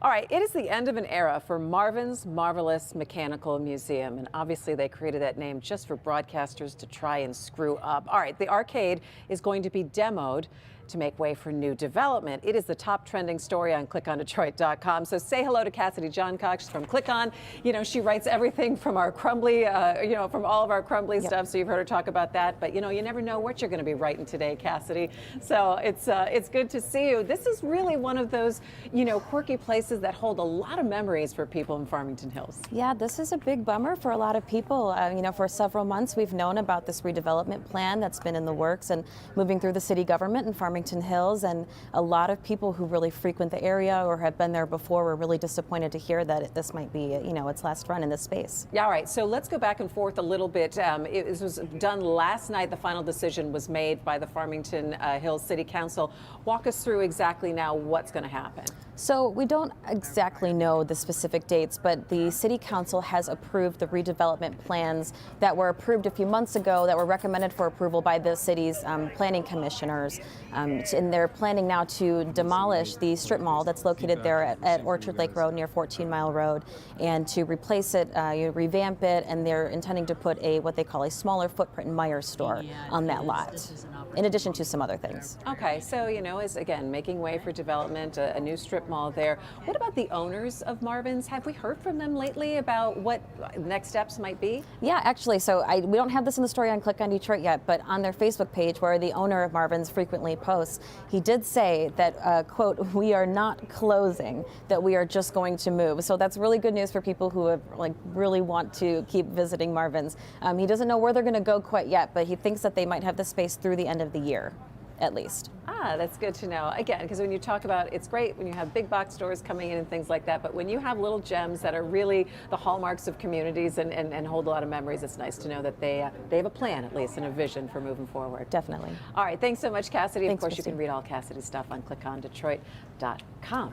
All right, it is the end of an era for Marvin's Marvelous Mechanical Museum, and obviously they created that name just for broadcasters to try and screw up. All right, the arcade is going to be demoed to make way for new development. It is the top trending story on clickondetroit.com. So say hello to Cassidy Johncock from Click On. You know, she writes everything from our crumbly, from all of our crumbly stuff. So you've heard her talk about that. But, you know, you never know what you're going to be writing today, Cassidy. So it's good to see you. This is really one of those, quirky places that hold a lot of memories for people in Farmington Hills. Yeah, this is a big bummer for a lot of people. For several months we've known about this redevelopment plan that's been in the works and moving through the city government in Farmington Hills, and a lot of people who really frequent the area or have been there before were really disappointed to hear that this might be, its last run in this space. Yeah, all right. So let's go back and forth a little bit. It was done last night. The final decision was made by the Farmington Hills City Council. Walk us through exactly now what's going to happen. So we don't exactly know the specific dates, but the City Council has approved the redevelopment plans that were approved a few months ago that were recommended for approval by the city's planning commissioners. And they're planning now to demolish the strip mall that's located there at Orchard Lake Road near 14 Mile Road, and to replace it, revamp it, and they're intending to put what they call a smaller footprint Meijer store on that lot, in addition to some other things. Okay, so, is again making way for development, a new strip mall there. What about the owners of Marvin's? Have we heard from them lately about what next steps might be? Yeah, actually, so we don't have this in the story on Click on Detroit yet, but on their Facebook page, where the owner of Marvin's frequently posts, he did say that, quote, "We are not closing, that we are just going to move." So that's really good news for people who have, really want to keep visiting Marvin's. He doesn't know where they're going to go quite yet, but he thinks that they might have the space through the end of the year, at least. That's good to know. Again, because when you talk about, it's great when you have big box stores coming in and things like that, but when you have little gems that are really the hallmarks of communities and hold a lot of memories, it's nice to know that they have a plan, at least, and a vision for moving forward. Definitely. All right, thanks so much, Cassidy. Thanks, of course, Christy. You can read all Cassidy's stuff on clickondetroit.com.